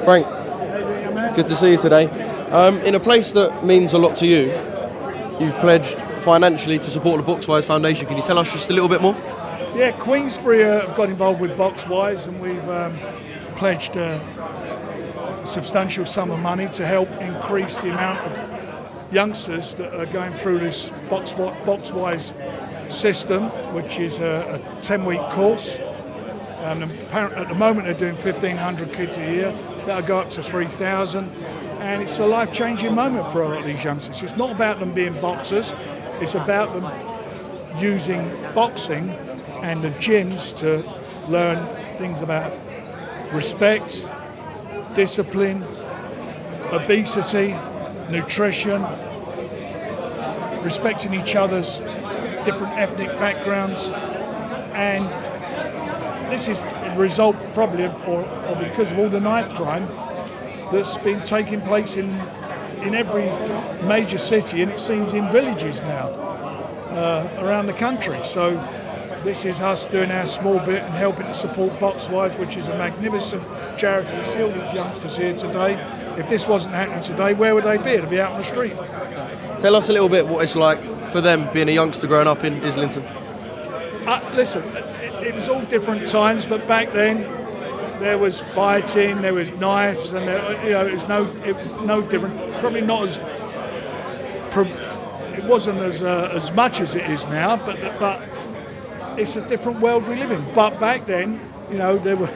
Frank, good to see you today. In a place that means a lot to you, you've pledged financially to support the Boxwise Foundation. Can you tell us just a little bit more? Yeah, Queensberry have got involved with Boxwise, and we've pledged a substantial sum of money to help increase the amount of youngsters that are going through this Boxwise system, which is a 10-week course. At the moment they're doing 1,500 kids a year. That'll go up to 3,000, and it's a life-changing moment for a lot of these youngsters. It's not about them being boxers, it's about them using boxing and the gyms to learn things about respect, discipline, obesity, nutrition, respecting each other's different ethnic backgrounds, and this is a result probably or because of all the knife crime that's been taking place in every major city, and it seems in villages now around the country. So this is us doing our small bit and helping to support Boxwise, which is a magnificent charity. You see all these youngsters here today. If this wasn't happening today, where would they be? They'd be out on the street. Tell us a little bit what it's like for them being a youngster growing up in Islington. Listen, it was all different times, but back then there was fighting, there was knives, and it was no different. Probably not as it wasn't as much as it is now, but it's a different world we live in. But back then, there were.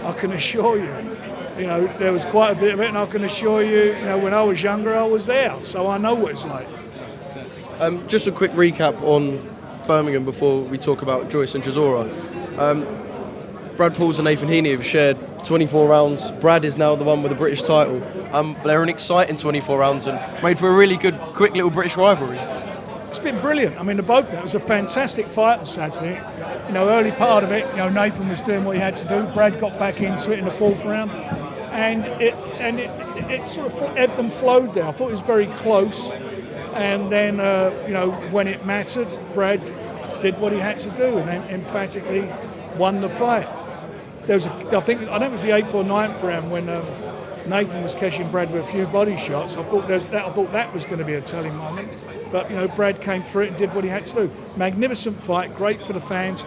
I can assure you, there was quite a bit of it, and I can assure you, when I was younger, I was there, so I know what it's like. Just a quick recap on Birmingham before we talk about Joyce and Chisora. Brad Pauls and Nathan Heaney have shared 24 rounds. Brad is now the one with the British title. They're an exciting 24 rounds and made for a really good, quick little British rivalry. It's been brilliant. I mean, both of them. It was a fantastic fight on Saturday. Early part of it, Nathan was doing what he had to do. Brad got back into it in the fourth round, and it sort of ebbed and flowed there. I thought it was very close, and then when it mattered, Brad did what he had to do and emphatically won the fight. There was I think it was the 8th or 9th round when Nathan was catching Brad with a few body shots. I thought that was going to be a telling moment. But Brad came through it and did what he had to do. Magnificent fight, great for the fans.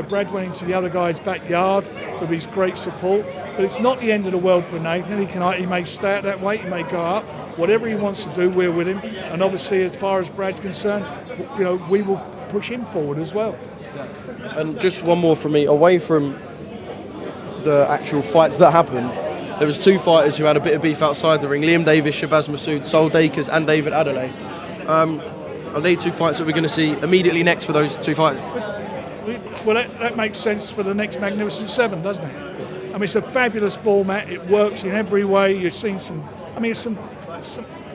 Brad went into the other guy's backyard with his great support. But it's not the end of the world for Nathan. He may stay at that weight, he may go up. Whatever he wants to do, we're with him. And obviously, as far as Brad's concerned, we will push him forward as well. And just one more from me, away from the actual fights that happened, there was two fighters who had a bit of beef outside the ring: Liam Davis, Shabazz Massoud, Sol Dakers and David Adelaide. Are they two fights that we're going to see immediately next for those two fights? Well, that makes sense for the next Magnificent Seven, doesn't it? I mean, it's a fabulous ball mat. It works in every way. You've seen some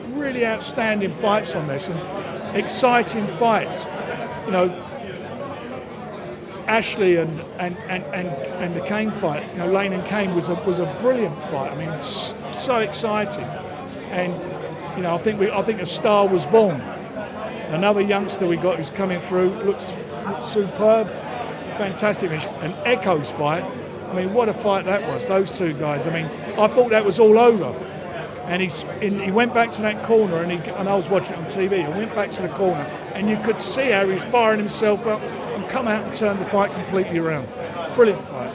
really outstanding fights on there, some exciting fights. Ashley and the Kane fight, Lane and Kane was a brilliant fight. I mean, so exciting, and I think a star was born. Another youngster we got who's coming through looks superb, fantastic. And Echo's fight, I mean, what a fight that was. Those two guys. I mean, I thought that was all over, and he went back to that corner, and I was watching it on TV. He went back to the corner, and you could see how he was firing himself up and come out and turn the fight completely around. Brilliant fight.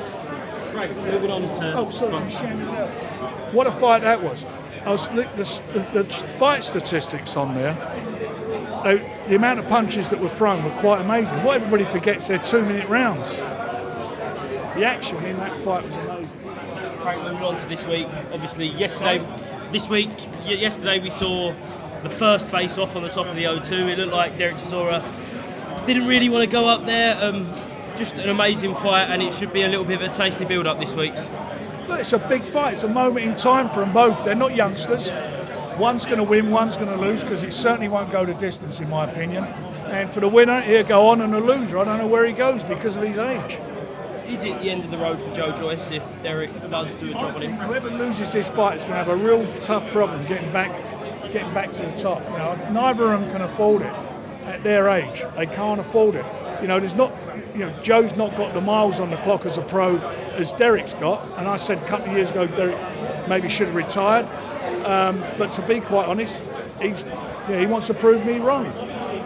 Frank, moving on to... What a fight that was. The fight statistics on there, the amount of punches that were thrown were quite amazing. What everybody forgets, they're 2-minute rounds. The action in that fight was amazing. Frank, moving on to this week. Obviously, yesterday we saw the first face-off on the top of the O2. It looked like Derek Chisora didn't really want to go up there. Just an amazing fight, and it should be a little bit of a tasty build-up this week. Look, it's a big fight. It's a moment in time for them both. They're not youngsters. One's going to win, one's going to lose, because it certainly won't go the distance, in my opinion. And for the winner, he'll go on, and the loser, I don't know where he goes because of his age. Is it the end of the road for Joe Joyce if Derek does do a job on him? Whoever loses this fight is going to have a real tough problem getting back to the top. Neither of them can afford it at their age. They can't afford it. There's not. Joe's not got the miles on the clock as a pro as Derek's got. And I said a couple of years ago, Derek, maybe should have retired. But to be quite honest, he wants to prove me wrong.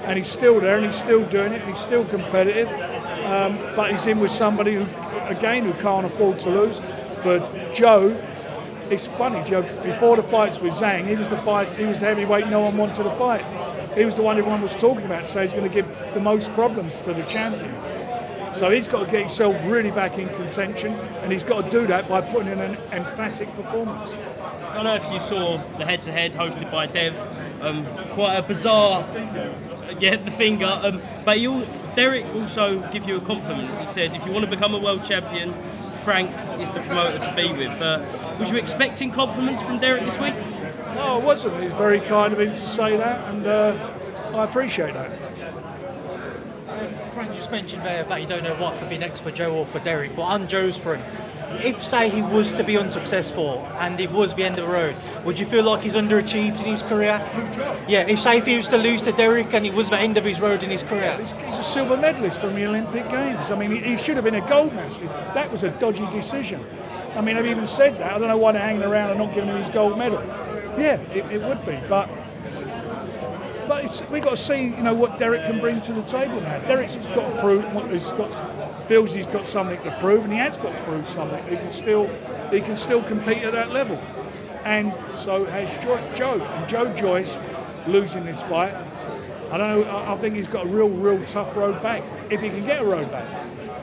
And he's still there and he's still doing it. He's still competitive. But he's in with somebody who can't afford to lose. For Joe, it's funny, Joe, before the fights with Zhang, he was the heavyweight no one wanted to fight. He was the one everyone was talking about, so he's going to give the most problems to the champions. So he's got to get himself really back in contention, and he's got to do that by putting in an emphatic performance. I don't know if you saw the head-to-head hosted by Dev. Quite a bizarre, the finger. But Derek also gave you a compliment. He said, if you want to become a world champion, Frank is the promoter to be with. Was you expecting compliments from Derek this week? No, I wasn't. It's very kind of him to say that, and I appreciate that. Frank just mentioned there that you don't know what could be next for Joe or for Derek, but on Joe's front, if, say, he was to be unsuccessful and it was the end of the road, would you feel like he's underachieved in his career? Yeah, if he was to lose to Derek and it was the end of his road in his career. He's a silver medalist from the Olympic Games. I mean, he should have been a gold medalist. That was a dodgy decision. I mean, I've even said that. I don't know why they're hanging around and not giving him his gold medal. Yeah, it would be, but we've got to see, what Derek can bring to the table now. Derek's got to prove feels he's got something to prove, and he has got to prove something. He can still compete at that level, and so has Joe. And Joe Joyce losing this fight, I don't know. I think he's got a real tough road back if he can get a road back.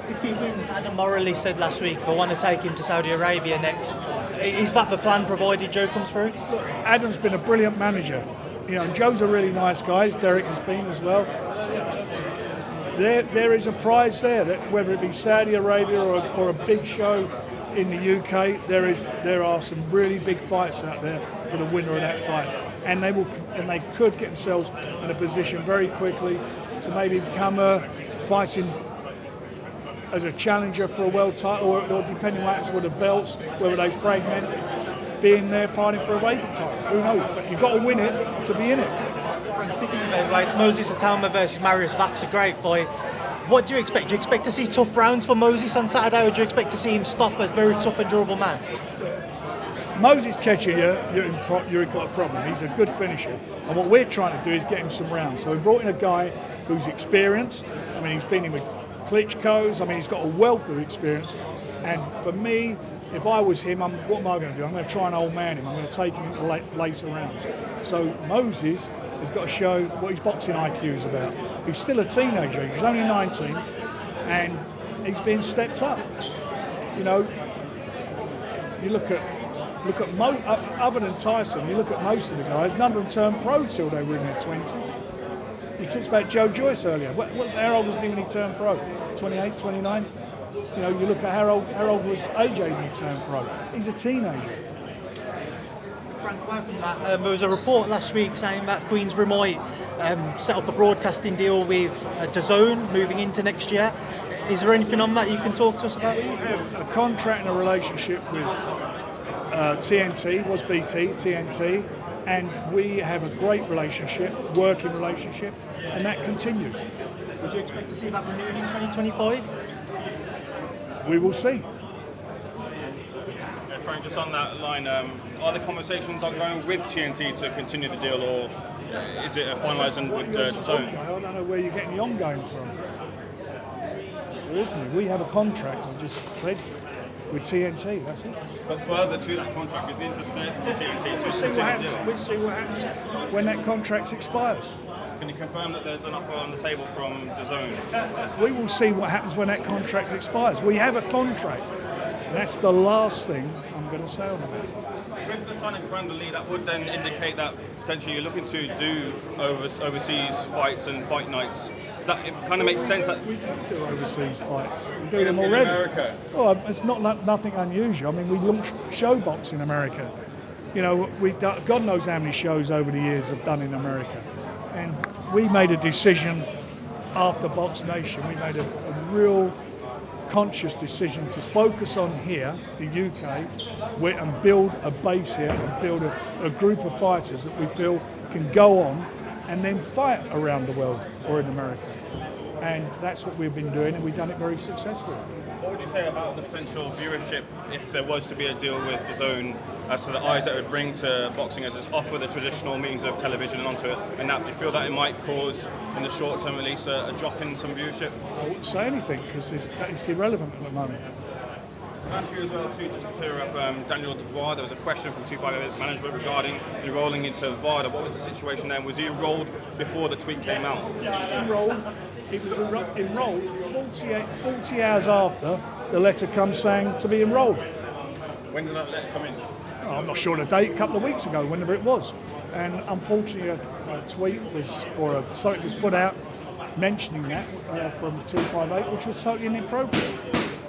If he wins, Adam Morley said last week, I want to take him to Saudi Arabia next. Is that the plan, provided Joe comes through? Look, Adam's been a brilliant manager. Joe's a really nice guy, as Derek has been as well. There is a prize there, that whether it be Saudi Arabia or a big show in the UK, there are some really big fights out there for the winner of that fight, and they could get themselves in a position very quickly to maybe become fighting as a challenger for a world title, or depending on what happens with the belts, whether they fragment, being there fighting for a vacant title. Who knows? But you've got to win it to be in it. Speaking of heavyweights, Moses Atama versus Marius Vax, a great fight. What do you expect? Do you expect to see tough rounds for Moses on Saturday, or do you expect to see him stop as a very tough and durable man? Moses catching you've got a problem. He's a good finisher. And what we're trying to do is get him some rounds. So we brought in a guy who's experienced. I mean, he's been in with Klitschko's. I mean, he's got a wealth of experience. And for me, if I was him, what am I going to do? I'm going to try and old man him. I'm going to take him into later rounds. So Moses has got to show what his boxing IQ is about. He's still a teenager. He's only 19, and he's being stepped up. You look at other than Tyson, you look at most of the guys. None of them turned pro till they were in their 20s. You talked about Joe Joyce earlier. How old was he when he turned pro? 28, 29? You look at Harold was AJ when he turned pro. He's a teenager. Frank, away from that, there was a report last week saying that Queensberry might set up a broadcasting deal with DAZN moving into next year. Is there anything on that you can talk to us about? We have a contract and a relationship with TNT, was BT, TNT, and we have a great relationship, working relationship, and that continues. Would you expect to see that renewed in 2025? We will see. Frank, just on that line, are the conversations ongoing with TNT to continue the deal, or is it finalising with DAZN? I don't know where you're getting the ongoing from. There isn't. We have a contract, I just said, with TNT, that's it. But further to that contract, is the interest there from TNT to We'll see what happens when that contract expires. Can you confirm that there's an offer on the table from DAZN? We will see what happens when that contract expires. We have a contract. And that's the last thing I'm going to say on the matter. With the signing of Brandon Lee, that would then indicate that potentially you're looking to do overseas fights and fight nights. Does that, it kind of makes sense that we do overseas fights. We do them already. In America? Oh, it's nothing unusual. I mean, we launched Showbox in America. God knows how many shows over the years have done in America. And we made a decision after Box Nation. We made a real conscious decision to focus on here, the UK, and build a base here and build a group of fighters that we feel can go on and then fight around the world or in America. And that's what we've been doing, and we've done it very successfully. What would you say about the potential viewership if there was to be a deal with DAZN as to the eyes that it would bring to boxing as it's off with the traditional means of television and onto an app? Do you feel that it might cause, in the short term at least, a drop in some viewership? I wouldn't say anything because it's irrelevant at the moment. Can I ask you as well too, just to clear up Daniel Dubois, there was a question from 258 management regarding enrolling into VADA. What was the situation then? Was he enrolled before the tweet came out? Yeah, he was enrolled 40 hours after the letter comes saying to be enrolled. When did that letter come in? Oh, I'm not sure the date, a couple of weeks ago, whenever it was. And unfortunately a tweet was, or something was put out mentioning that from 258, which was totally inappropriate.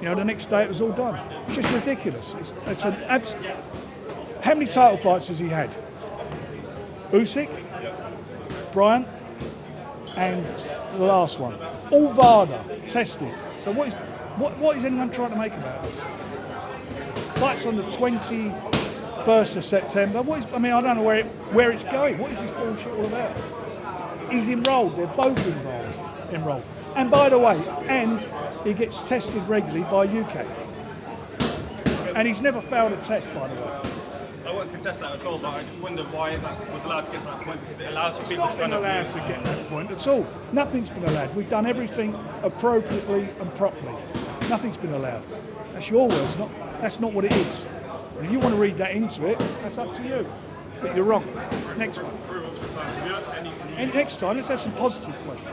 You know, the next day it was all done. It's just ridiculous. It's an How many title fights has he had? Usyk, Bryant, and the last one. All VADA, tested. So what is anyone trying to make about this? Fights on the 21st of September. I mean, I don't know where it's going. What is this bullshit all about? He's enrolled. They're both enrolled. And by the way, he gets tested regularly by UK. And he's never failed a test, by the way. I won't contest that at all, but I just wonder why that was allowed to get to that point, because it allows for people to kind of... It's not been allowed to get to that point at all. Nothing's been allowed. We've done everything appropriately and properly. Nothing's been allowed. That's your words, that's not what it is. If you want to read that into it, that's up to you. But you're wrong. Next one. And next time, let's have some positive questions.